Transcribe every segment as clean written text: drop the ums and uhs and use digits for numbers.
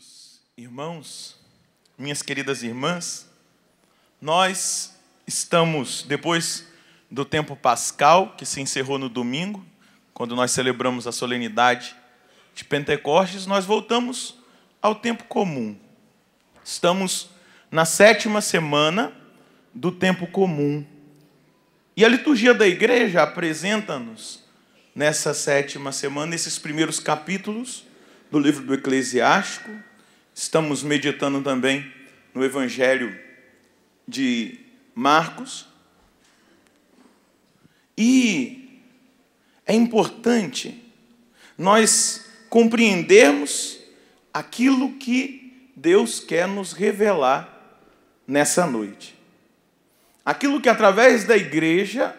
queridos irmãos, minhas queridas irmãs, nós estamos, depois do tempo pascal, que se encerrou no domingo, quando nós celebramos a solenidade de Pentecostes, nós voltamos ao tempo comum. Estamos na 7ª semana do tempo comum. E a liturgia da igreja apresenta-nos, nessa 7ª semana, esses primeiros capítulos do livro do Eclesiástico. Estamos meditando também no Evangelho de Marcos. E é importante nós compreendermos aquilo que Deus quer nos revelar nessa noite. Aquilo que através da igreja,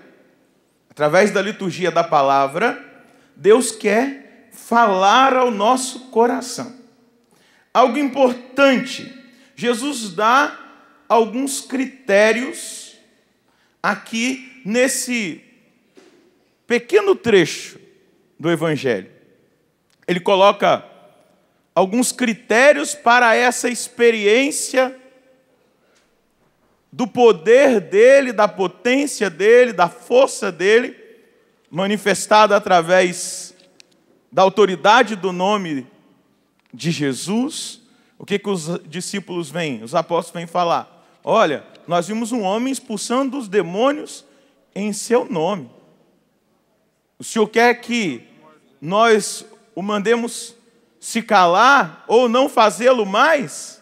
através da liturgia da palavra, Deus quer falar ao nosso coração. Algo importante, Jesus dá alguns critérios aqui nesse pequeno trecho do Evangelho. Ele coloca alguns critérios para essa experiência do poder dele, da potência dele, da força dele, manifestada através da autoridade do nome de Jesus. O que os discípulos vêm, os apóstolos vêm falar? Olha, nós vimos um homem expulsando os demônios em seu nome. O Senhor quer que nós o mandemos se calar ou não fazê-lo mais?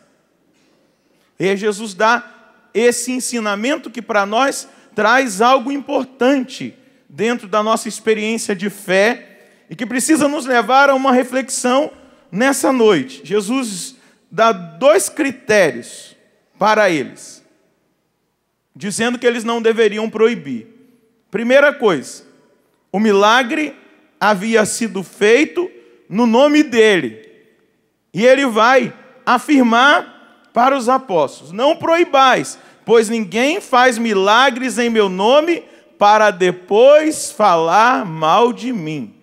E Jesus dá esse ensinamento que para nós traz algo importante dentro da nossa experiência de fé e que precisa nos levar a uma reflexão nessa noite. Jesus dá 2 critérios para eles, dizendo que eles não deveriam proibir. Primeira coisa, o milagre havia sido feito no nome dele. E ele vai afirmar para os apóstolos: não proibais, pois ninguém faz milagres em meu nome para depois falar mal de mim.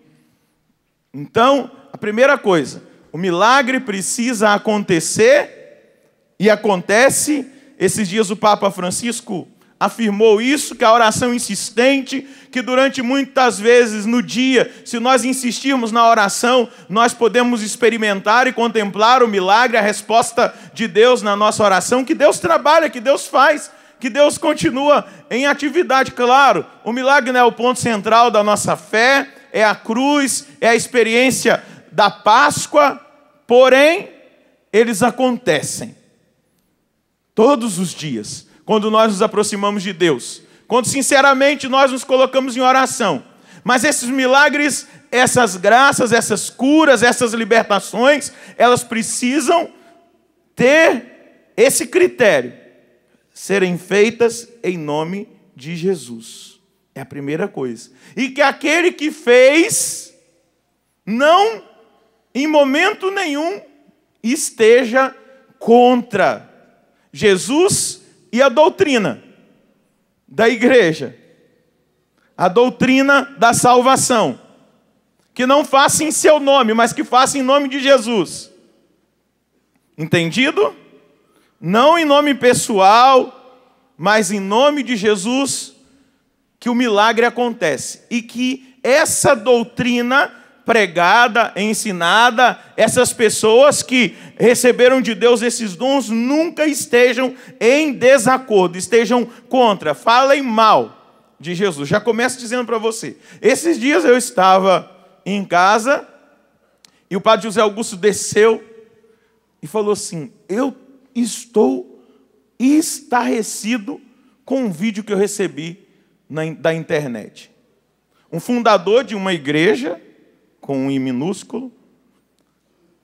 Então, a primeira coisa, o milagre precisa acontecer, e acontece. Esses dias o Papa Francisco afirmou isso, que a oração insistente, que durante muitas vezes no dia, se nós insistirmos na oração, nós podemos experimentar e contemplar o milagre, a resposta de Deus na nossa oração, que Deus trabalha, que Deus faz, que Deus continua em atividade. Claro, o milagre não é o ponto central da nossa fé, é a cruz, é a experiência da Páscoa, porém, eles acontecem todos os dias, quando nós nos aproximamos de Deus, quando sinceramente nós nos colocamos em oração. Mas esses milagres, essas graças, essas curas, essas libertações, elas precisam ter esse critério: serem feitas em nome de Jesus. É a primeira coisa. E que aquele que fez, não, em momento nenhum, esteja contra Jesus e a doutrina da igreja, a doutrina da salvação, que não faça em seu nome, mas que faça em nome de Jesus. Entendido? Não em nome pessoal, mas em nome de Jesus, que o milagre acontece. E que essa doutrina pregada, ensinada, essas pessoas que receberam de Deus esses dons nunca estejam em desacordo, estejam contra, falem mal de Jesus. Já começo dizendo para você, esses dias eu estava em casa e o padre José Augusto desceu e falou assim: eu estou estarrecido com um vídeo que eu recebi da internet. Um fundador de uma igreja, com um I minúsculo,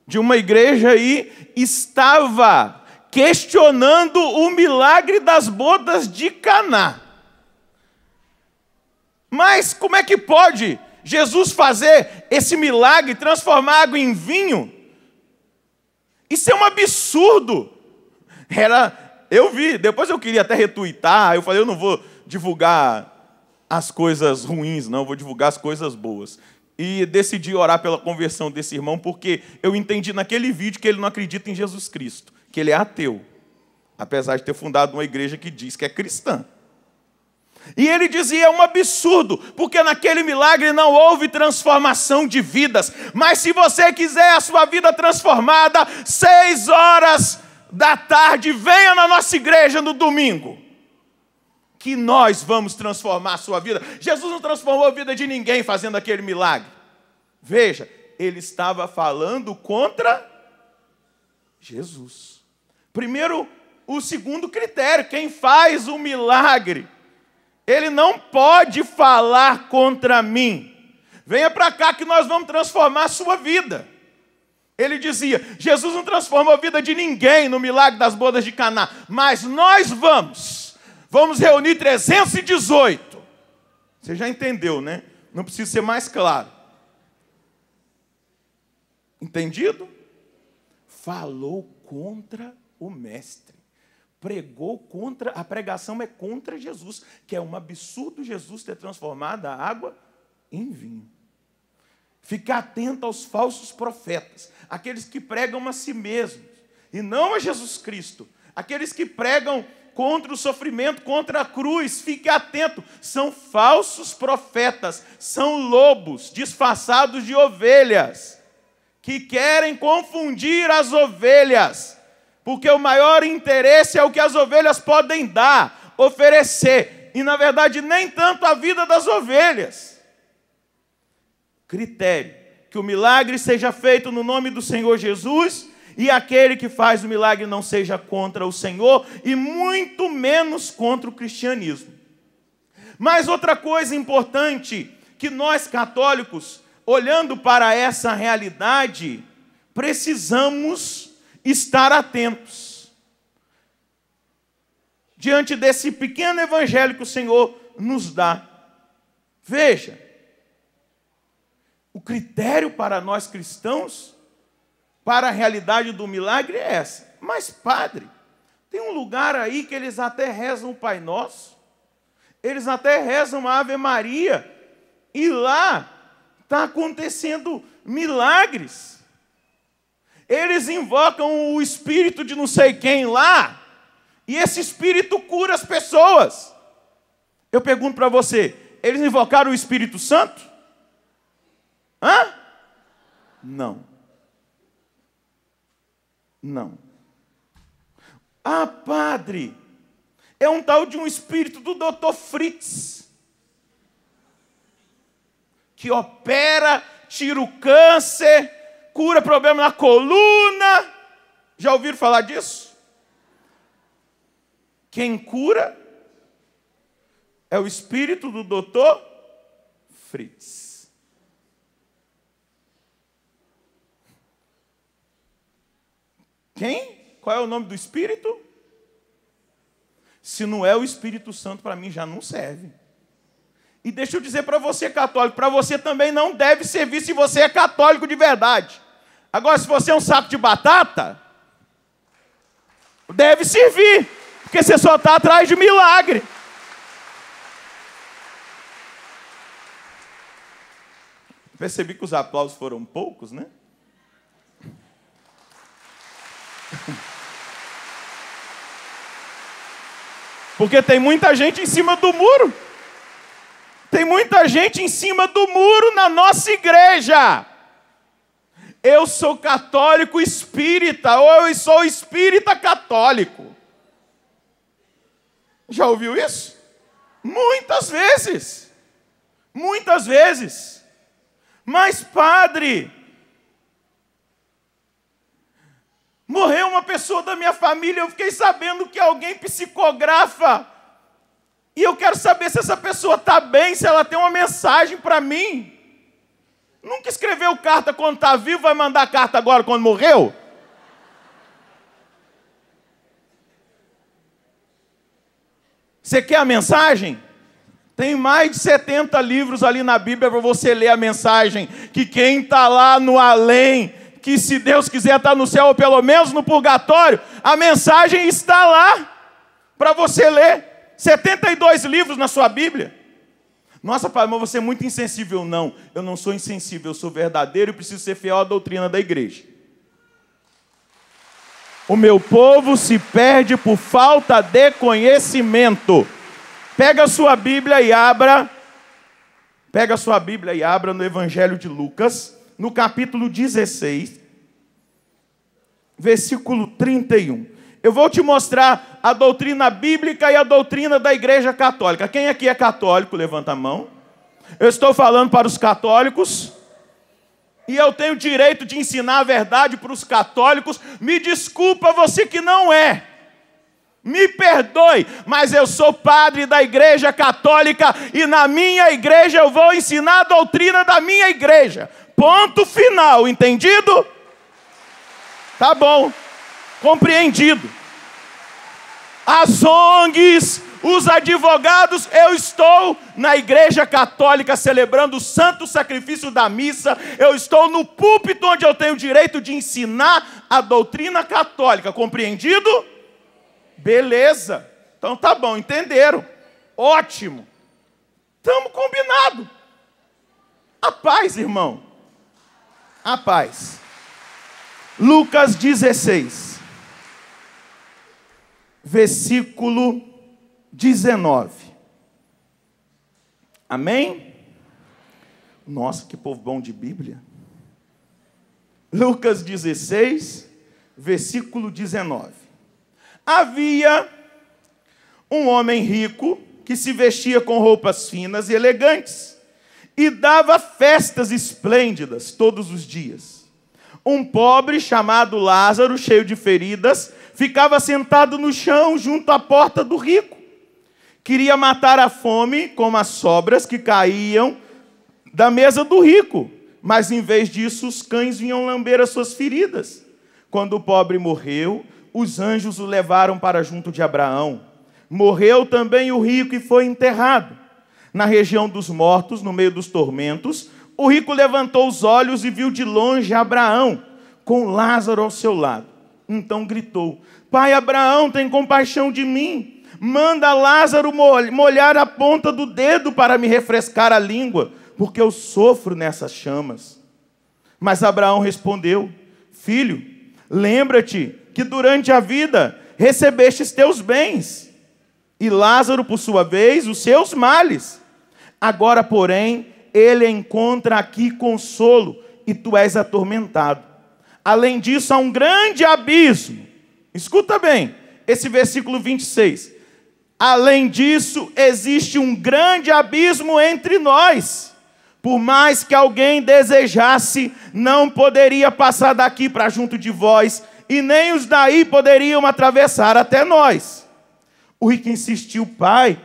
de uma igreja aí, estava questionando o milagre das bodas de Caná. Mas como é que pode Jesus fazer esse milagre, transformar água em vinho? Isso é um absurdo. Eu vi, depois eu queria até retuitar, eu falei, eu não vou divulgar as coisas ruins, não, eu vou divulgar as coisas boas. e decidi orar pela conversão desse irmão, porque eu entendi naquele vídeo que ele não acredita em Jesus Cristo, que ele é ateu, apesar de ter fundado uma igreja que diz que é cristã. E ele dizia, é um absurdo, porque naquele milagre não houve transformação de vidas. Mas se você quiser a sua vida transformada, 18h, venha na nossa igreja no domingo, que nós vamos transformar a sua vida. Jesus não transformou a vida de ninguém fazendo aquele milagre. Veja, ele estava falando contra Jesus. Primeiro, o segundo critério, quem faz o milagre, ele não pode falar contra mim. Venha para cá que nós vamos transformar a sua vida. Ele dizia, Jesus não transformou a vida de ninguém no milagre das bodas de Caná, mas nós vamos reunir 318. Você já entendeu, né? Não precisa ser mais claro. Entendido? Falou contra o mestre. Pregou contra, a pregação é contra Jesus, que é um absurdo Jesus ter transformado a água em vinho. Ficar atento aos falsos profetas, aqueles que pregam a si mesmos, e não a Jesus Cristo, aqueles que pregam contra o sofrimento, contra a cruz. Fique atento, são falsos profetas, são lobos disfarçados de ovelhas, que querem confundir as ovelhas, porque o maior interesse é o que as ovelhas podem dar, oferecer, e na verdade nem tanto a vida das ovelhas. Critério, que o milagre seja feito no nome do Senhor Jesus, e aquele que faz o milagre não seja contra o Senhor, e muito menos contra o cristianismo. Mas outra coisa importante, que nós católicos, olhando para essa realidade, precisamos estar atentos diante desse pequeno evangelho que o Senhor nos dá. Veja, o critério para nós cristãos, para a realidade do milagre é essa. Mas, padre, tem um lugar aí que eles até rezam o Pai Nosso, eles até rezam a Ave Maria, e lá está acontecendo milagres. Eles invocam o espírito de não sei quem lá, e esse espírito cura as pessoas. Eu pergunto para você, eles invocaram o Espírito Santo? Hã? Não. Não. Ah, padre, é um tal de um espírito do Dr. Fritz, que opera, tira o câncer, cura problema na coluna. Já ouviram falar disso? Quem cura é o espírito do Dr. Fritz. Quem? Qual é o nome do espírito? Se não é o Espírito Santo, para mim já não serve. E deixa eu dizer para você, católico, para você também não deve servir se você é católico de verdade. Agora, se você é um saco de batata, deve servir, porque você só está atrás de milagre. Percebi que os aplausos foram poucos, né? Porque tem muita gente em cima do muro. Tem muita gente em cima do muro na nossa igreja. Eu sou católico espírita, ou eu sou espírita católico. Já ouviu isso? Muitas vezes. Muitas vezes. Mas, padre, morreu uma pessoa da minha família, eu fiquei sabendo que alguém psicografa. E eu quero saber se essa pessoa está bem, se ela tem uma mensagem para mim. Nunca escreveu carta quando está vivo, vai mandar carta agora quando morreu? Você quer a mensagem? Tem mais de 70 livros ali na Bíblia para você ler a mensagem. Que quem está lá no além, que se Deus quiser está no céu ou pelo menos no purgatório, a mensagem está lá para você ler. 72 livros na sua Bíblia. Nossa, pai, mas você é muito insensível. Não, eu não sou insensível, eu sou verdadeiro e preciso ser fiel à doutrina da igreja. O meu povo se perde por falta de conhecimento. Pega a sua Bíblia e abra. Pega a sua Bíblia e abra no Evangelho de Lucas, no capítulo 16, versículo 31. Eu vou te mostrar a doutrina bíblica e a doutrina da Igreja Católica. Quem aqui é católico? Levanta a mão. Eu estou falando para os católicos. E eu tenho o direito de ensinar a verdade para os católicos. Me desculpa você que não é. Me perdoe, mas eu sou padre da Igreja Católica e na minha igreja eu vou ensinar a doutrina da minha igreja. Ponto final, entendido? Tá bom, compreendido. As ONGs, os advogados, eu estou na Igreja Católica celebrando o santo sacrifício da missa. Eu estou no púlpito onde eu tenho o direito de ensinar a doutrina católica, compreendido? Beleza, então tá bom, entenderam? Ótimo, estamos combinados. A paz, irmão, a paz. Lucas 16, versículo 19. Amém? Nossa, que povo bom de Bíblia. Lucas 16, versículo 19. Havia um homem rico que se vestia com roupas finas e elegantes e dava festas esplêndidas todos os dias. Um pobre chamado Lázaro, cheio de feridas, ficava sentado no chão junto à porta do rico. Queria matar a fome com as sobras que caíam da mesa do rico, mas em vez disso os cães vinham lamber as suas feridas. Quando o pobre morreu, os anjos o levaram para junto de Abraão. Morreu também o rico e foi enterrado. Na região dos mortos, no meio dos tormentos, o rico levantou os olhos e viu de longe Abraão, com Lázaro ao seu lado. Então gritou: Pai Abraão, tem compaixão de mim. Manda Lázaro molhar a ponta do dedo para me refrescar a língua, porque eu sofro nessas chamas. Mas Abraão respondeu: Filho, lembra-te que durante a vida recebestes teus bens, e Lázaro, por sua vez, os seus males. Agora, porém, ele encontra aqui consolo, e tu és atormentado. Além disso, há um grande abismo. Escuta bem, esse versículo 26. Além disso, existe um grande abismo entre nós. Por mais que alguém desejasse, não poderia passar daqui para junto de vós, e nem os daí poderiam atravessar até nós. O rico insistiu: Pai,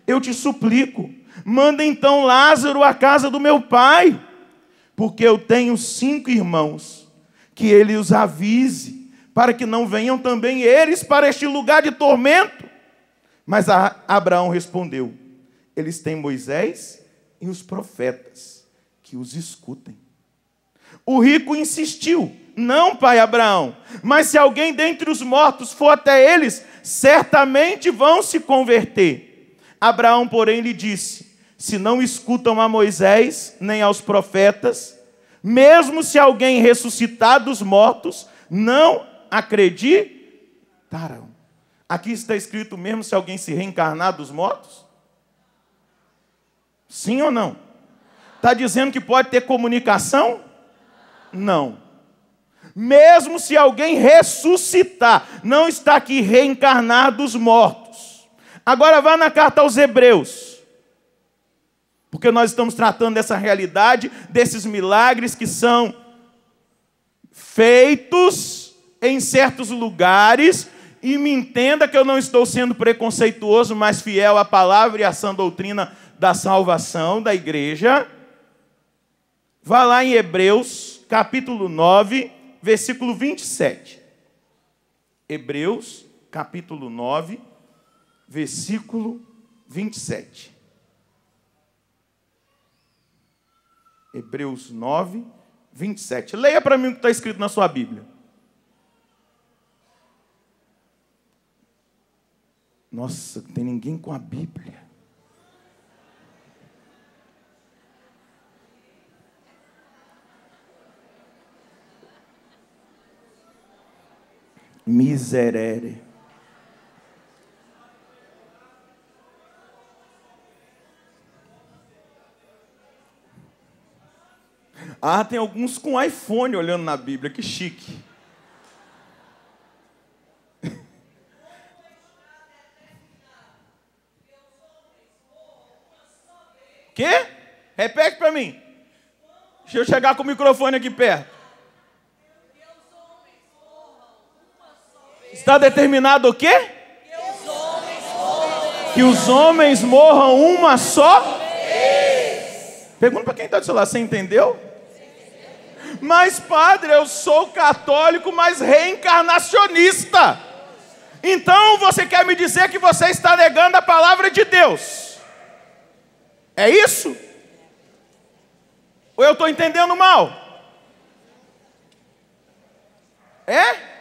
eu te suplico, manda então Lázaro à casa do meu pai, porque eu tenho 5 irmãos, que ele os avise, para que não venham também eles para este lugar de tormento. Mas Abraão respondeu: Eles têm Moisés e os profetas, que os escutem. O rico insistiu: Não, pai Abraão, mas se alguém dentre os mortos for até eles, certamente vão se converter. Abraão, porém, lhe disse: Se não escutam a Moisés nem aos profetas, mesmo se alguém ressuscitar dos mortos, não acreditarão. Aqui está escrito mesmo se alguém se reencarnar dos mortos? Sim ou não? Está dizendo que pode ter comunicação? Não. Mesmo se alguém ressuscitar, não está aqui reencarnar dos mortos. Agora vá na carta aos Hebreus, porque nós estamos tratando dessa realidade, desses milagres que são feitos em certos lugares. E me entenda que eu não estou sendo preconceituoso, mas fiel à palavra e à sã doutrina da salvação da igreja. Vá lá em Hebreus, capítulo 9, versículo 27. Hebreus, capítulo 9, versículo 27. Hebreus 9, 27. Leia para mim o que está escrito na sua Bíblia. Nossa, não tem ninguém com a Bíblia. miserere. Ah, tem alguns com iPhone olhando na Bíblia, que chique. Quê? Repete para mim. Deixa eu chegar com o microfone aqui perto. Está determinado o quê? Que os homens morram uma só vez. Pergunta para quem está do seu lado, você entendeu? Mas, padre, eu sou católico, mas reencarnacionista. Então você quer me dizer que você está negando a palavra de Deus? É isso? Ou eu estou entendendo mal? É?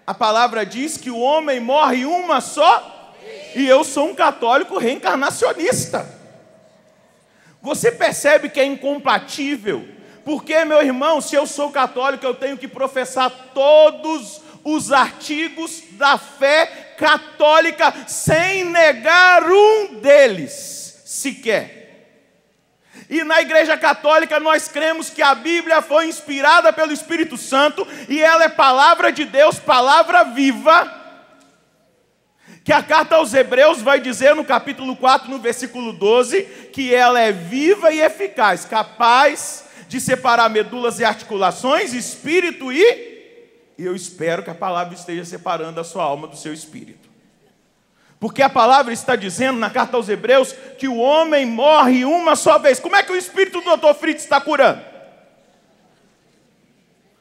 A palavra diz que o homem morre uma só, e eu sou um católico reencarnacionista. Você percebe que é incompatível? Porque, meu irmão, se eu sou católico, eu tenho que professar todos os artigos da fé católica, sem negar um deles, sequer. E na Igreja Católica nós cremos que a Bíblia foi inspirada pelo Espírito Santo, e ela é palavra de Deus, palavra viva, que a carta aos Hebreus vai dizer no capítulo 4, no versículo 12, que ela é viva e eficaz, capaz de separar medulas e articulações, espírito e eu espero que a palavra esteja separando a sua alma do seu espírito. Porque a palavra está dizendo na carta aos Hebreus que o homem morre uma só vez. Como é que o espírito do Dr. Fritz está curando?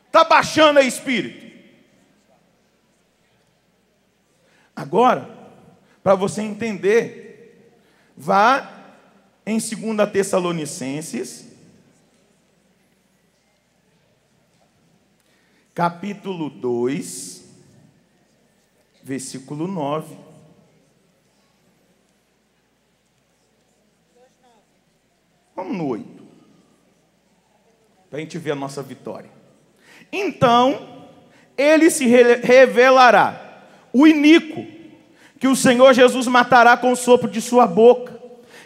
Está baixando aí espírito. Agora, para você entender, vá em 2 Tessalonicenses, capítulo 2, versículo 9. Vamos no 8. Para a gente ver a nossa vitória. Então, ele se revelará, o iníquo, que o Senhor Jesus matará com o sopro de sua boca,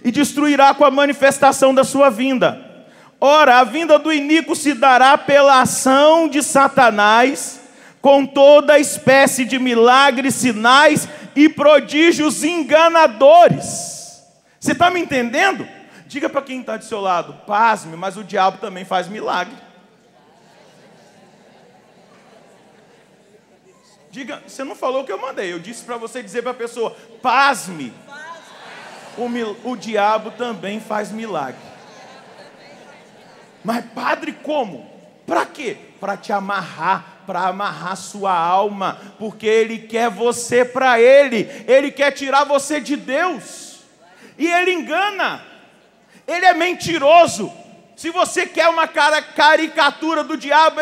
e destruirá com a manifestação da sua vinda. Ora, a vinda do iníquo se dará pela ação de Satanás, com toda espécie de milagres, sinais e prodígios enganadores. Você está me entendendo? Diga para quem está do seu lado, pasme, mas o diabo também faz milagre. Diga, você não falou o que eu mandei, eu disse para você dizer para a pessoa, pasme, o diabo também faz milagre. Mas padre, como? Para quê? Para te amarrar, para amarrar sua alma, porque ele quer você para ele quer tirar você de Deus, e ele engana, ele é mentiroso. Se você quer uma caricatura do diabo,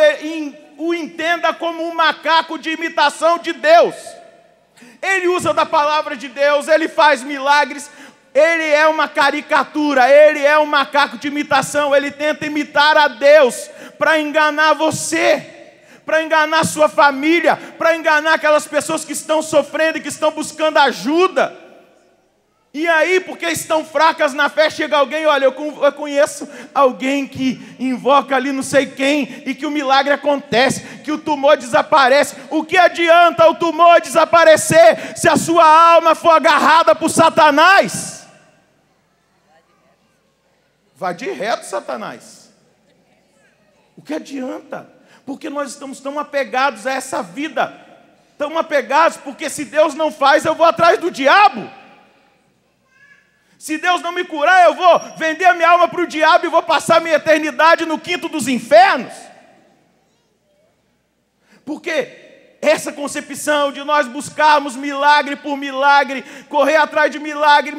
o entenda como um macaco de imitação de Deus. Ele usa da palavra de Deus, ele faz milagres. Ele é uma caricatura, ele é um macaco de imitação, ele tenta imitar a Deus para enganar você, para enganar sua família, para enganar aquelas pessoas que estão sofrendo e que estão buscando ajuda. E aí, porque estão fracas na fé, chega alguém, olha, eu conheço alguém que invoca ali não sei quem, e que o milagre acontece, que o tumor desaparece. O que adianta o tumor desaparecer se a sua alma for agarrada por Satanás? Vá de reto, Satanás. O que adianta? Porque nós estamos tão apegados a essa vida, tão apegados, porque se Deus não faz, eu vou atrás do diabo. Se Deus não me curar, eu vou vender a minha alma para o diabo e vou passar minha eternidade no quinto dos infernos. Porque essa concepção de nós buscarmos milagre por milagre, correr atrás de milagre,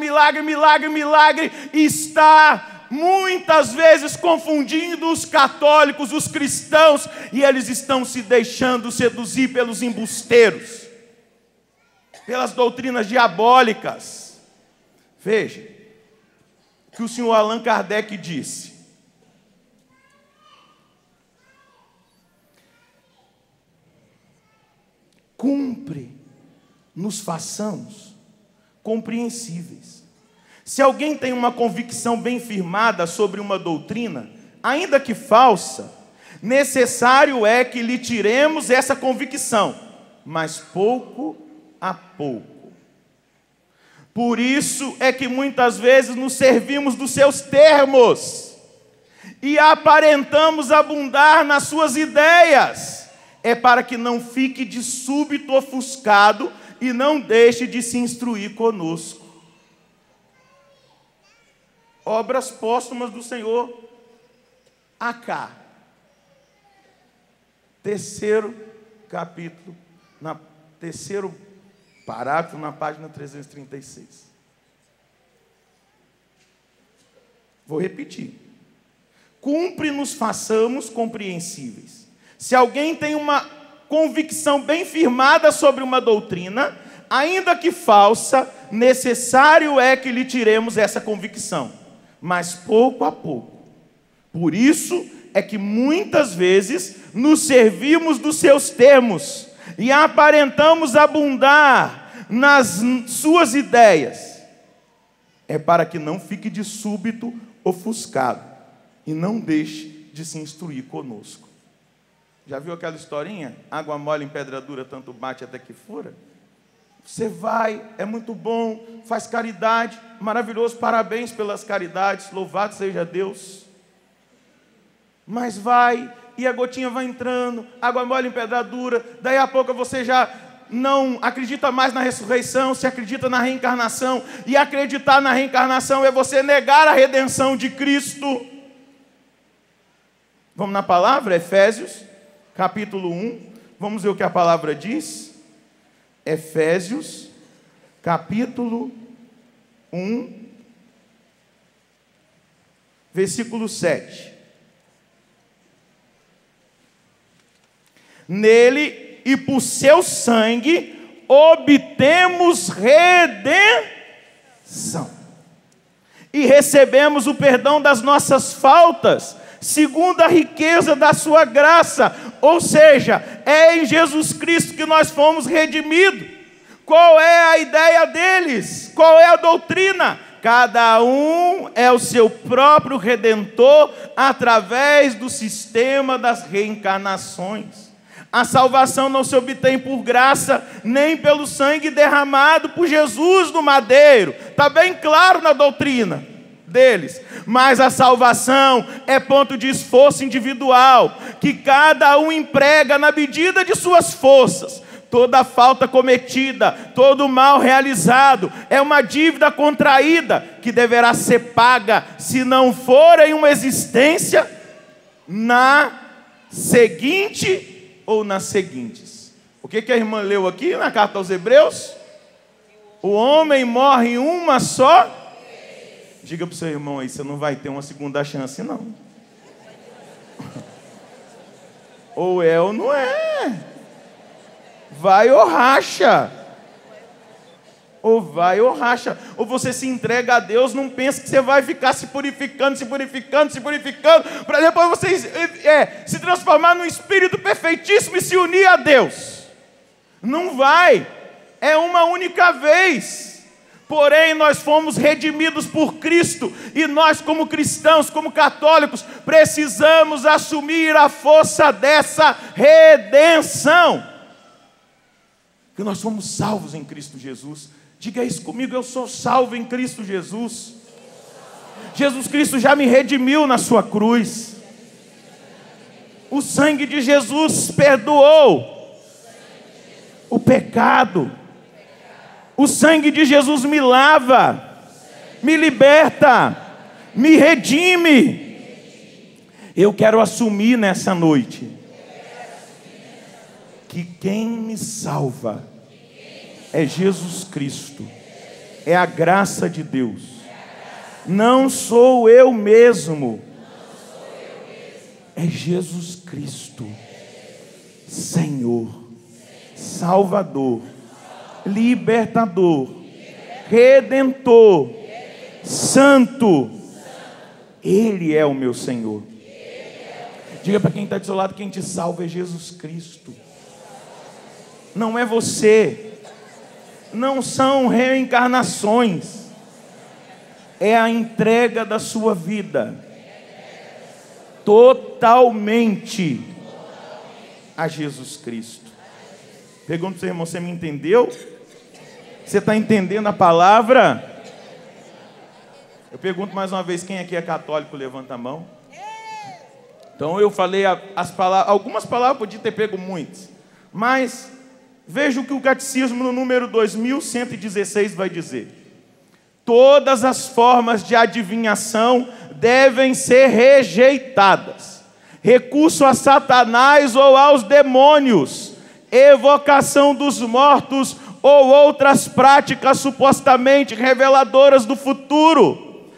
está muitas vezes confundindo os católicos, os cristãos, e eles estão se deixando seduzir pelos embusteiros, pelas doutrinas diabólicas. Veja o que o senhor Allan Kardec disse. cumpre, nos façamos compreensíveis. Se alguém tem uma convicção bem firmada sobre uma doutrina, ainda que falsa, necessário é que lhe tiremos essa convicção, mas pouco a pouco. Por isso é que muitas vezes nos servimos dos seus termos e aparentamos abundar nas suas ideias. É para que não fique de súbito ofuscado e não deixe de se instruir conosco. Obras póstumas do Senhor Acá. Terceiro capítulo, terceiro parágrafo na página 336. Vou repetir. Cumpre nos façamos compreensíveis. Se alguém tem uma convicção bem firmada sobre uma doutrina, ainda que falsa, necessário é que lhe tiremos essa convicção, mas pouco a pouco. Por isso é que muitas vezes nos servimos dos seus termos e aparentamos abundar nas suas ideias. É para que não fique de súbito ofuscado e não deixe de se instruir conosco. Já viu aquela historinha? Água mole em pedra dura, tanto bate até que fura? Você vai, é muito bom, faz caridade, maravilhoso, parabéns pelas caridades, louvado seja Deus. Mas vai, e a gotinha vai entrando, água mole em pedra dura, daí a pouco você já não acredita mais na ressurreição, se acredita na reencarnação, e acreditar na reencarnação é você negar a redenção de Cristo. Vamos na palavra, Efésios, capítulo 1, vamos ver o que a palavra diz. Efésios, capítulo 1, versículo 7. Nele e por seu sangue obtemos redenção e recebemos o perdão das nossas faltas, segundo a riqueza da sua graça. Ou seja, é em Jesus Cristo que nós fomos redimidos. Qual é a ideia deles? Qual é a doutrina? Cada um é o seu próprio redentor através do sistema das reencarnações. A salvação não se obtém por graça, nem pelo sangue derramado por Jesus no madeiro. Está bem claro na doutrina deles. Mas a salvação é ponto de esforço individual, que cada um emprega na medida de suas forças. Toda falta cometida, todo mal realizado, é uma dívida contraída, que deverá ser paga, se não for em uma existência, na seguinte ou nas seguintes. O que a irmã leu aqui na carta aos Hebreus? O homem morre uma só. Diga para o seu irmão aí, você não vai ter uma segunda chance, não. Ou é ou não é. Vai ou racha. Ou vai ou racha. Ou você se entrega a Deus, não pensa que você vai ficar se purificando, para depois você se transformar num espírito perfeitíssimo e se unir a Deus. Não vai. É uma única vez. Porém, nós fomos redimidos por Cristo, e nós, como cristãos, como católicos, precisamos assumir a força dessa redenção. Que nós somos salvos em Cristo Jesus. Diga isso comigo: eu sou salvo em Cristo Jesus. Jesus Cristo já me redimiu na sua cruz. O sangue de Jesus perdoou o pecado. O sangue de Jesus me lava, me liberta, me redime. Eu quero assumir nessa noite que quem me salva é Jesus Cristo, é a graça de Deus. Não sou eu mesmo, é Jesus Cristo, Senhor, Salvador, Libertador, Redentor, Santo. Ele é o meu Senhor. Diga para quem está do seu lado: quem te salva é Jesus Cristo. não é você, não são reencarnações, é a entrega da sua vida totalmente a Jesus Cristo. Pergunto para o seu irmão, você me entendeu? Você está entendendo a palavra? Eu pergunto mais uma vez, quem aqui é católico, levanta a mão. Então eu falei as palavras, algumas palavras, podia ter pego muitas, mas veja o que o catecismo no número 2116 vai dizer. Todas as formas de adivinhação devem ser rejeitadas. Recurso a Satanás ou aos demônios, evocação dos mortos ou outras práticas supostamente reveladoras do futuro.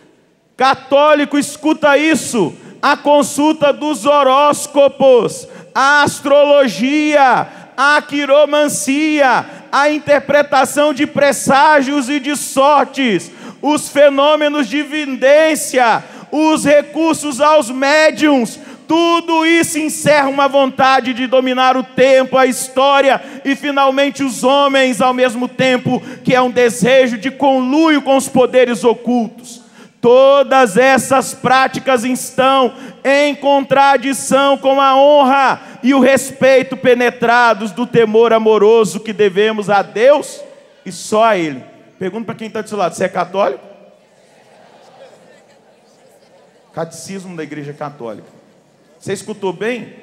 Católico, escuta isso: a consulta dos horóscopos, a astrologia, a quiromancia, a interpretação de presságios e de sortes, os fenômenos de vidência, os recursos aos médiuns, tudo isso encerra uma vontade de dominar o tempo, a história e finalmente os homens ao mesmo tempo, que é um desejo de conluio com os poderes ocultos. Todas essas práticas estão em contradição com a honra e o respeito penetrados do temor amoroso que devemos a Deus e só a Ele. Pergunta para quem está do seu lado, você é católico? Catecismo da Igreja Católica. Você escutou bem?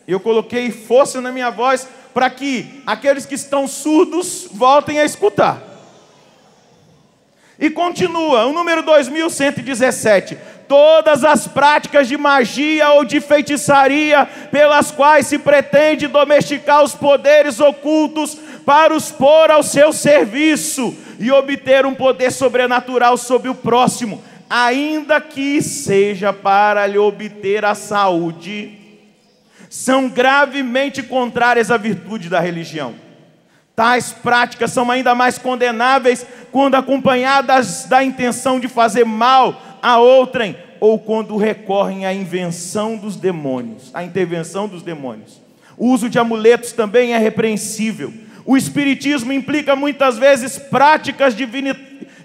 Eu coloquei força na minha voz para que aqueles que estão surdos voltem a escutar. E continua, o número 2117. Todas as práticas de magia ou de feitiçaria pelas quais se pretende domesticar os poderes ocultos para os pôr ao seu serviço e obter um poder sobrenatural sobre o próximo, ainda que seja para lhe obter a saúde, são gravemente contrárias à virtude da religião. Tais práticas são ainda mais condenáveis quando acompanhadas da intenção de fazer mal a outrem, ou quando recorrem à invenção dos demônios, à intervenção dos demônios. O uso de amuletos também é repreensível. O espiritismo implica muitas vezes práticas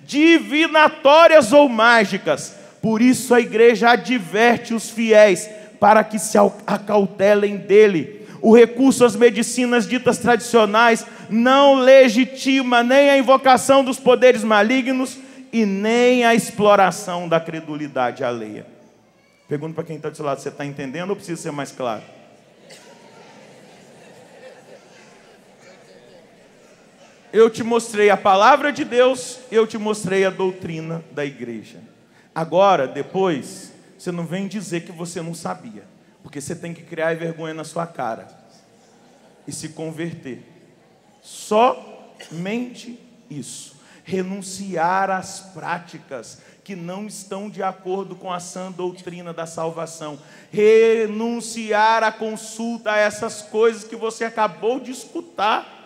divinatórias ou mágicas. Por isso a igreja adverte os fiéis para que se acautelem dele. O recurso às medicinas ditas tradicionais não legitima nem a invocação dos poderes malignos e nem a exploração da credulidade alheia. Pergunto para quem está do seu lado, você está entendendo ou precisa ser mais claro? Eu te mostrei a palavra de Deus, eu te mostrei a doutrina da igreja. Agora, depois, você não vem dizer que você não sabia, porque você tem que criar vergonha na sua cara e se converter. Somente isso. Renunciar às práticas que não estão de acordo com a sã doutrina da salvação. Renunciar à consulta a essas coisas que você acabou de escutar.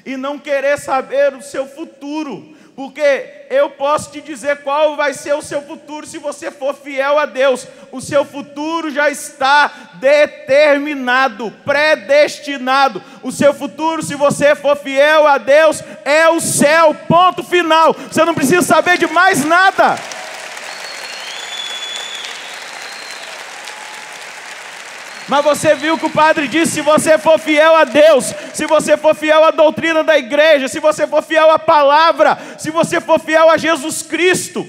E não querer saber o seu futuro, porque eu posso te dizer qual vai ser o seu futuro se você for fiel a Deus. O seu futuro já está determinado, predestinado. O seu futuro, se você for fiel a Deus, é o céu, ponto final. Você não precisa saber de mais nada. Mas você viu que o padre disse, se você for fiel a Deus, se você for fiel à doutrina da igreja, se você for fiel à palavra, se você for fiel a Jesus Cristo,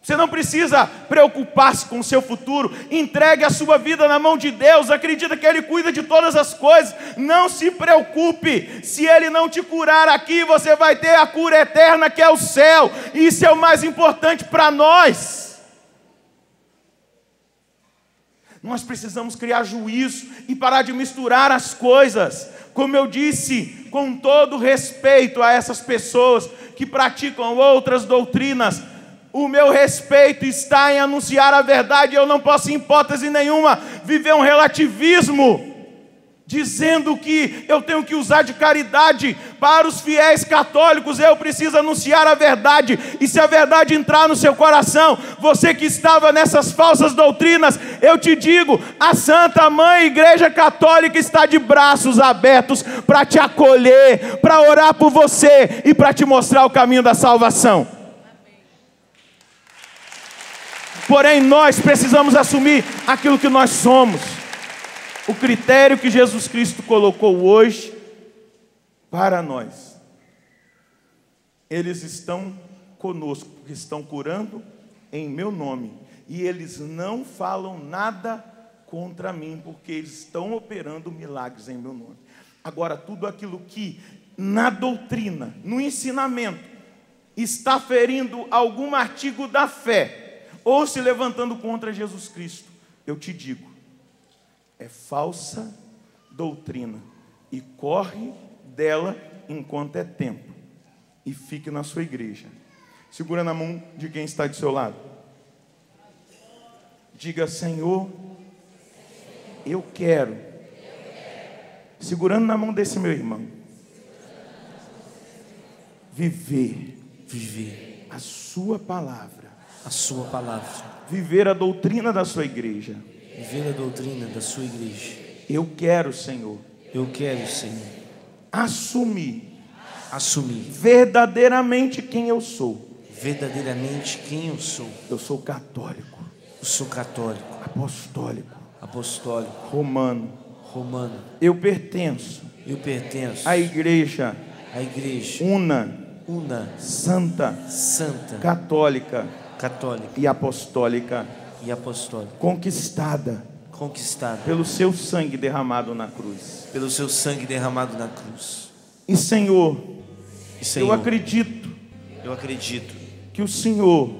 você não precisa preocupar-se com o seu futuro. Entregue a sua vida na mão de Deus, acredita que Ele cuida de todas as coisas. Não se preocupe, se Ele não te curar aqui, você vai ter a cura eterna que é o céu. Isso é o mais importante para nós. Nós precisamos criar juízo e parar de misturar as coisas. Como eu disse, com todo respeito a essas pessoas que praticam outras doutrinas, o meu respeito está em anunciar a verdade. Eu não posso, em hipótese nenhuma, viver um relativismo. dizendo que eu tenho que usar de caridade para os fiéis católicos, eu preciso anunciar a verdade, e se a verdade entrar no seu coração, você que estava nessas falsas doutrinas, eu te digo, a Santa Mãe Igreja Católica está de braços abertos para te acolher, para orar por você e para te mostrar o caminho da salvação. Porém, nós precisamos assumir aquilo que nós somos. O critério que Jesus Cristo colocou hoje para nós. Eles estão conosco, porque estão curando em meu nome. E eles não falam nada contra mim, porque eles estão operando milagres em meu nome. Agora, tudo aquilo que na doutrina, no ensinamento, está ferindo algum artigo da fé, ou se levantando contra Jesus Cristo, eu te digo, é falsa doutrina, e corre dela enquanto é tempo, e fique na sua igreja. Segura na mão de quem está do seu lado. Diga: Senhor, eu quero. Segurando na mão desse meu irmão, viver a sua palavra, viver a doutrina da sua igreja. Viver a doutrina da sua igreja. Eu quero, Senhor, assumir verdadeiramente quem eu sou. Eu sou católico. Apostólico. Romano. Eu pertenço à igreja una, santa, católica e apostólica, conquistada pelo seu sangue derramado na cruz. E Senhor, eu acredito que o Senhor,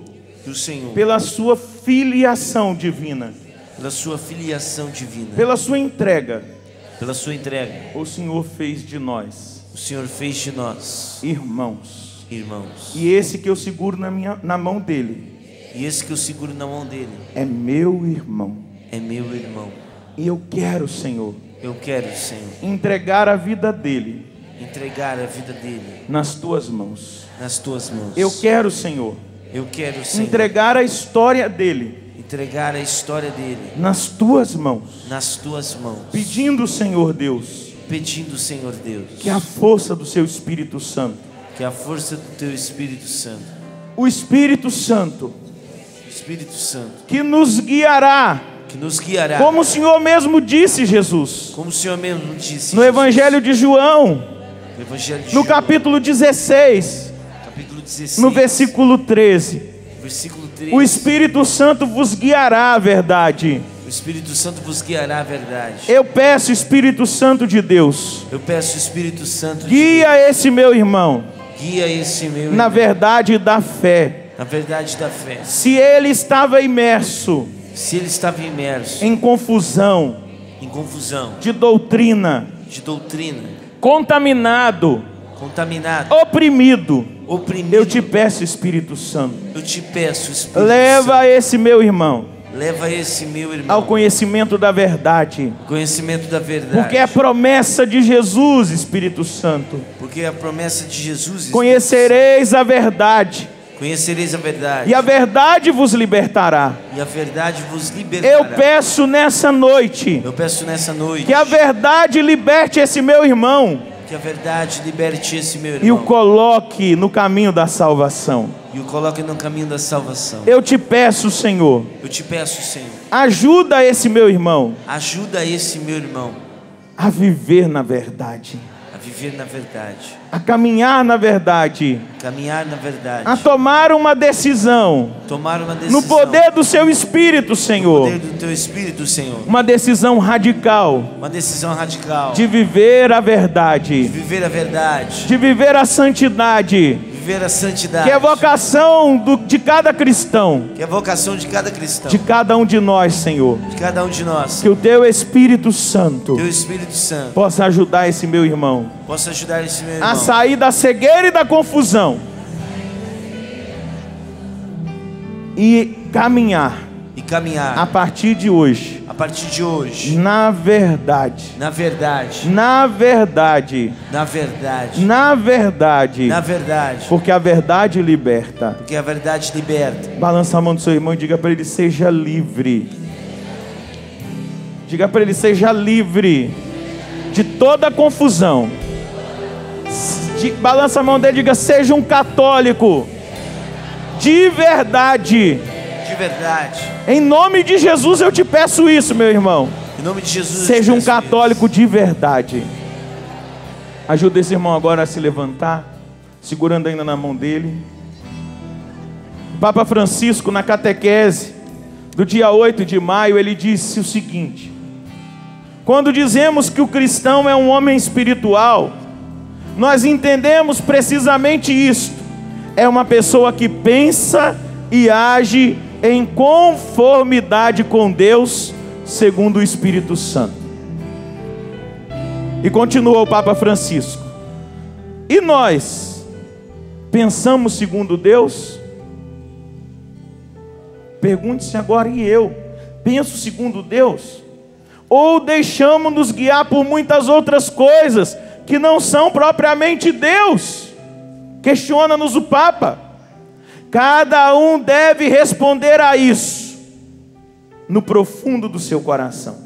pela sua filiação divina, pela sua entrega, o Senhor fez de nós irmãos. E esse que eu seguro na mão dele, é meu irmão. E eu quero, Senhor, entregar a vida dele nas tuas mãos. Eu quero, Senhor, entregar a história dele nas tuas mãos. Pedindo, Senhor Deus, que a força do seu Espírito Santo, o Espírito Santo, que nos guiará, como o Senhor mesmo disse, Jesus, no Evangelho de João, no capítulo 16, no versículo 13. O Espírito Santo vos guiará à verdade. Eu peço, Espírito Santo de Deus, guia esse meu irmão na verdade da fé. Se ele estava imerso em confusão de doutrina, contaminado, oprimido, eu te peço, Espírito Santo, leva esse meu irmão ao conhecimento da verdade, porque é promessa de Jesus, Espírito Santo. Conhecereis a verdade, e a verdade vos libertará. Eu peço nessa noite que a verdade liberte esse meu irmão e o coloque no caminho da salvação. Eu te peço, Senhor, ajuda esse meu irmão a viver na verdade, a caminhar na verdade, a tomar uma decisão no poder do seu Espírito, Senhor, uma decisão radical de viver a verdade, de viver a santidade, que é vocação de cada cristão, de cada um de nós, Senhor. Que o teu Espírito Santo possa ajudar esse meu irmão a sair da cegueira e da confusão e caminhar a partir de hoje partir de hoje, na verdade, na verdade, na verdade, na verdade, na verdade, na verdade, porque a verdade liberta. porque a verdade liberta. Balança a mão do seu irmão e diga para ele: seja livre. Diga para ele: seja livre de toda confusão. Balança a mão dele e diga: seja um católico de verdade. De verdade. Em nome de Jesus eu te peço isso, meu irmão. Em nome de Jesus. Seja um católico de verdade. Ajuda esse irmão agora a se levantar, segurando ainda na mão dele. Papa Francisco, na catequese do dia 8 de maio, ele disse o seguinte: quando dizemos que o cristão é um homem espiritual, nós entendemos precisamente isto. É uma pessoa que pensa e age em conformidade com Deus, segundo o Espírito Santo. E continuou o Papa Francisco: e nós pensamos segundo Deus? Pergunte-se agora: e eu penso segundo Deus? Ou deixamos-nos guiar por muitas outras coisas que não são propriamente Deus? Questiona-nos o Papa. Cada um deve responder a isso no profundo do seu coração.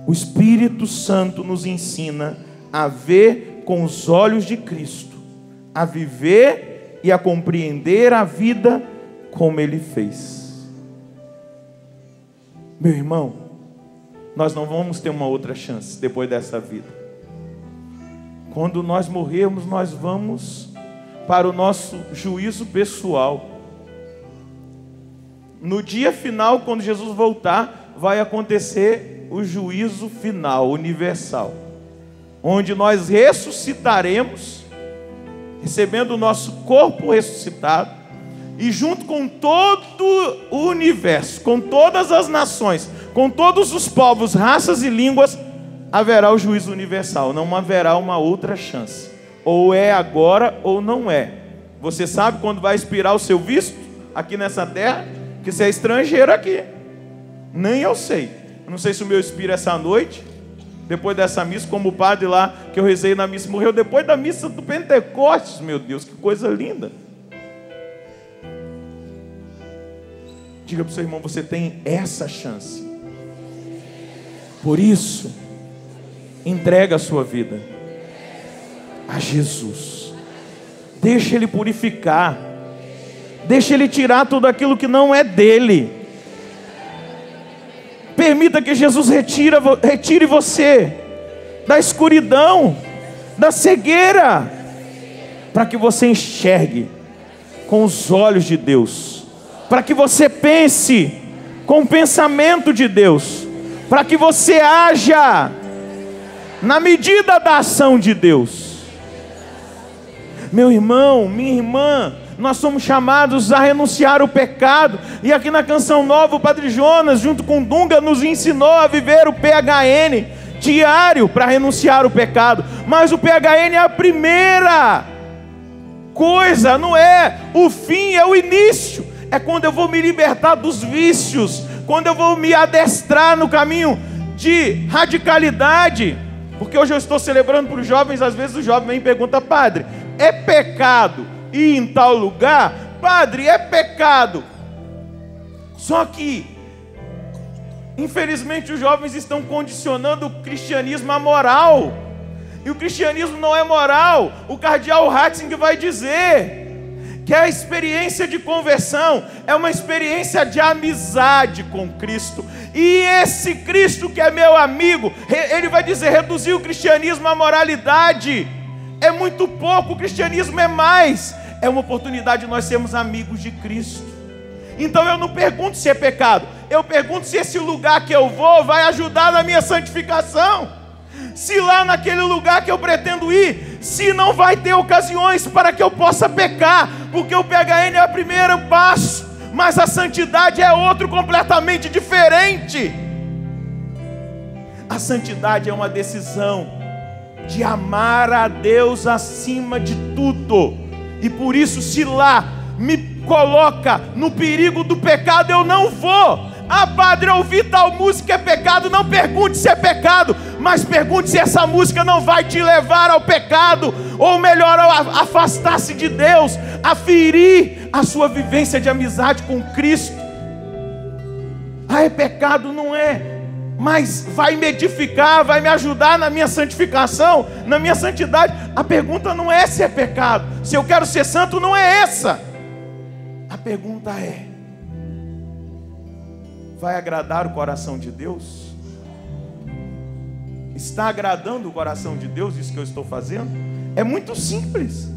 O Espírito Santo nos ensina a ver com os olhos de Cristo, a viver e a compreender a vida como Ele fez. Meu irmão, nós não vamos ter uma outra chance depois dessa vida. Quando nós morrermos, nós vamos para o nosso juízo pessoal. No dia final, quando Jesus voltar, vai acontecer o juízo final, universal, onde nós ressuscitaremos, recebendo o nosso corpo ressuscitado, e junto com todo o universo, com todas as nações, com todos os povos, raças e línguas, haverá o juízo universal. Não haverá uma outra chance. Ou é agora ou não é. Você sabe quando vai expirar o seu visto aqui nessa terra? Que você é estrangeiro aqui. Nem eu sei. Eu não sei se o meu expira essa noite, depois dessa missa, como o padre lá que eu rezei na missa morreu depois da missa do Pentecostes. Meu Deus, que coisa linda. Diga para o seu irmão: você tem essa chance. Por isso, entrega a sua vida a Jesus. Deixa Ele purificar. Deixa Ele tirar tudo aquilo que não é dele. Permita que Jesus retire você da escuridão, da cegueira, para que você enxergue com os olhos de Deus, para que você pense com o pensamento de Deus, para que você haja na medida da ação de Deus. Meu irmão, minha irmã, nós somos chamados a renunciar o pecado. E aqui na Canção Nova, o Padre Jonas, junto com Dunga, nos ensinou a viver o PHN diário para renunciar o pecado. Mas o PHN é a primeira coisa, não é o fim, é o início. É quando eu vou me libertar dos vícios, quando eu vou me adestrar no caminho de radicalidade. Porque hoje eu estou celebrando para os jovens. Às vezes o jovem vem e pergunta: padre, é pecado ir em tal lugar? Padre, é pecado. Só que, infelizmente, os jovens estão condicionando o cristianismo à moral. E o cristianismo não é moral. O cardeal Ratzinger vai dizer que a experiência de conversão é uma experiência de amizade com Cristo. E esse Cristo que é meu amigo, ele vai dizer: reduzir o cristianismo à moralidade é muito pouco. O cristianismo é mais. É uma oportunidade de nós sermos amigos de Cristo. Então eu não pergunto se é pecado, eu pergunto se esse lugar que eu vou vai ajudar na minha santificação. Se lá naquele lugar que eu pretendo ir, se não vai ter ocasiões para que eu possa pecar, porque o PHN é o primeiro passo, mas a santidade é outro completamente diferente. A santidade é uma decisão de amar a Deus acima de tudo. E por isso, se lá me coloca no perigo do pecado, eu não vou. Ah, padre, ouvir tal música é pecado. Não pergunte se é pecado, mas pergunte se essa música não vai te levar ao pecado, ou melhor, a afastar-se de Deus, a ferir a sua vivência de amizade com Cristo. Ah, é pecado? Não é, mas vai me edificar, vai me ajudar na minha santificação, na minha santidade. A pergunta não é se é pecado, se eu quero ser santo, não é essa. A pergunta é: vai agradar o coração de Deus? Está agradando o coração de Deus isso que eu estou fazendo? É muito simples.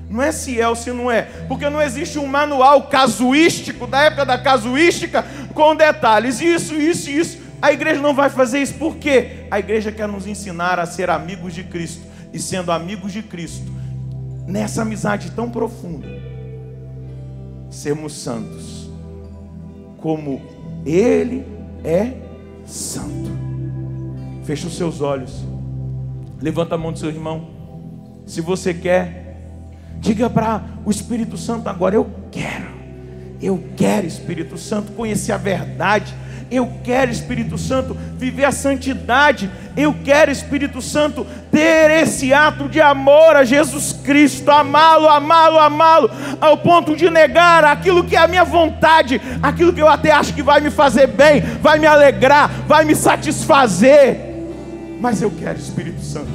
Não é se é ou se não é, porque não existe um manual casuístico, da época da casuística, com detalhes, isso. A igreja não vai fazer isso, por quê? A igreja quer nos ensinar a ser amigos de Cristo, e sendo amigos de Cristo, nessa amizade tão profunda, sermos santos, como Ele é santo. Feche os seus olhos, levanta a mão do seu irmão. Se você quer, diga para o Espírito Santo agora: eu quero, Espírito Santo, conhecer a verdade. Eu quero, Espírito Santo, viver a santidade. Eu quero, Espírito Santo, ter esse ato de amor a Jesus Cristo, amá-lo, ao ponto de negar aquilo que é a minha vontade, aquilo que eu até acho que vai me fazer bem, vai me alegrar, vai me satisfazer. Mas eu quero, Espírito Santo,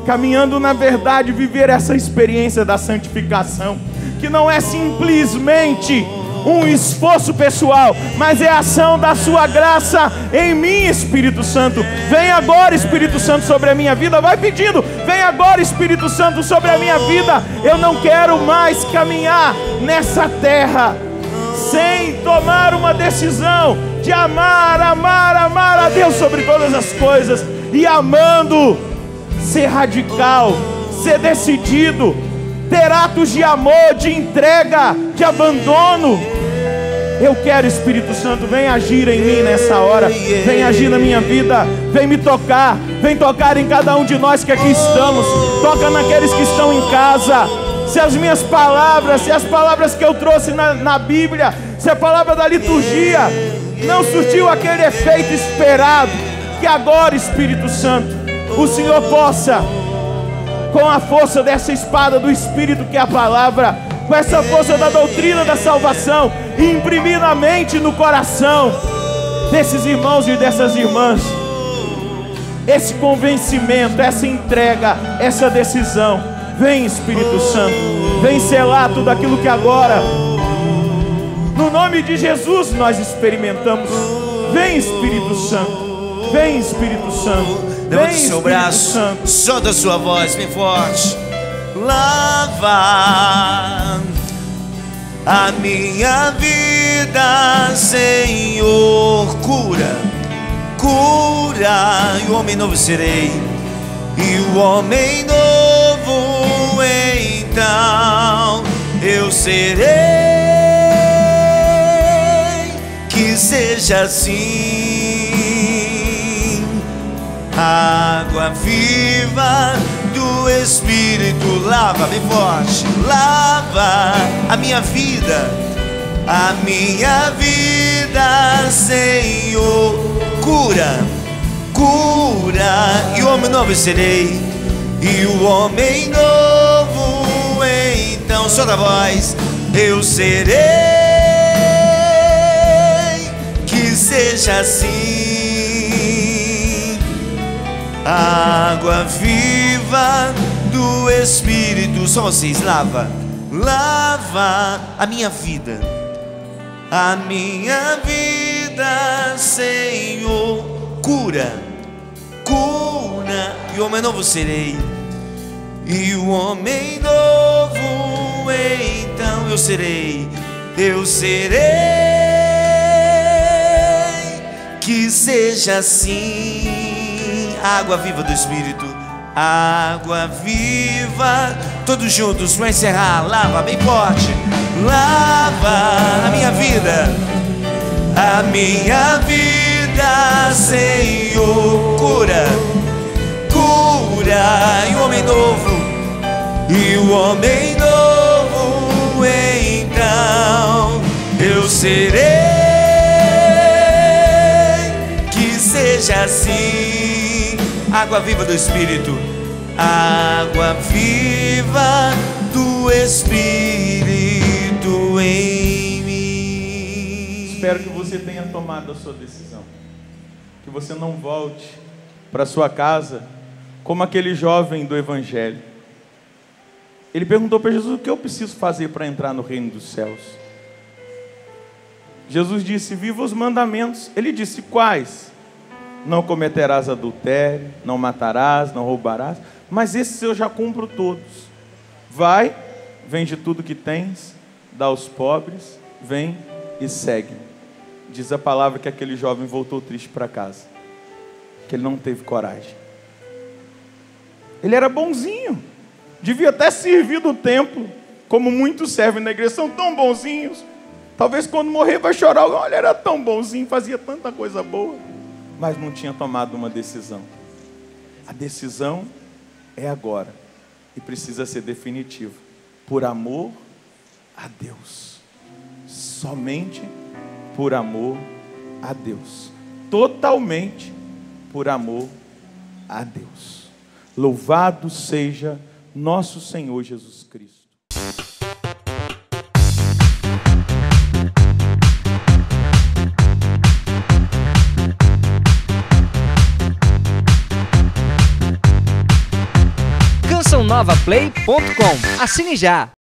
caminhando na verdade, viver essa experiência da santificação, que não é simplesmente um esforço pessoal, mas é a ação da sua graça em mim, Espírito Santo. Vem agora, Espírito Santo, sobre a minha vida. Vai pedindo: vem agora, Espírito Santo, sobre a minha vida. Eu não quero mais caminhar nessa terra sem tomar uma decisão de amar a Deus sobre todas as coisas, e amando, ser radical, ser decidido, ter atos de amor, de entrega, de abandono. Eu quero, Espírito Santo, vem agir em mim nessa hora, vem agir na minha vida, vem me tocar, vem tocar em cada um de nós que aqui estamos, toca naqueles que estão em casa. Se as minhas palavras, se as palavras que eu trouxe na Bíblia, se a palavra da liturgia não surtiu aquele efeito esperado, que agora, Espírito Santo, o Senhor possa, com a força dessa espada do Espírito que é a palavra, com essa força da doutrina da salvação, imprimir na mente e no coração desses irmãos e dessas irmãs esse convencimento, essa entrega, essa decisão. Vem, Espírito Santo, vem selar tudo aquilo que agora, no nome de Jesus, nós experimentamos. Vem, Espírito Santo, vem, Espírito Santo. Levante o seu braço, solta a sua voz bem forte. Lava a minha vida, Senhor. Cura, e o homem novo serei. E o homem novo, então eu serei. Que seja assim. Água viva do Espírito, lava bem forte, lava a minha vida, Senhor. Cura, e o homem novo serei. E o homem novo, então, solta a voz, eu serei. Que seja assim. Água viva do Espírito. Só vocês, lava a minha vida, Senhor. Cura, e o homem novo serei. E o homem novo, então eu serei. Que seja assim. Água viva do Espírito, água viva. Todos juntos, para encerrar, lava bem forte. Lava a minha vida, Senhor. Cura, e o homem novo, então eu serei. assim. Água viva do Espírito, água viva do Espírito em mim. Espero que você tenha tomado a sua decisão, que você não volte para sua casa como aquele jovem do Evangelho. Ele perguntou para Jesus: o que eu preciso fazer para entrar no reino dos céus? Jesus disse: viva os mandamentos. Ele disse: quais? Não cometerás adultério, não matarás, não roubarás. Mas esses eu já cumpro todos. Vai, vende tudo que tens, dá aos pobres, vem e segue. Diz a palavra que aquele jovem voltou triste para casa, que ele não teve coragem. Ele era bonzinho, devia até servir do templo, como muitos servem na igreja, são tão bonzinhos. Talvez quando morrer vai chorar: olha, era tão bonzinho, fazia tanta coisa boa. Mas não tinha tomado uma decisão. A decisão é agora e precisa ser definitiva, por amor a Deus, somente por amor a Deus, totalmente por amor a Deus. Louvado seja nosso Senhor Jesus Cristo. CançãoNovaPlay.com. Assine já!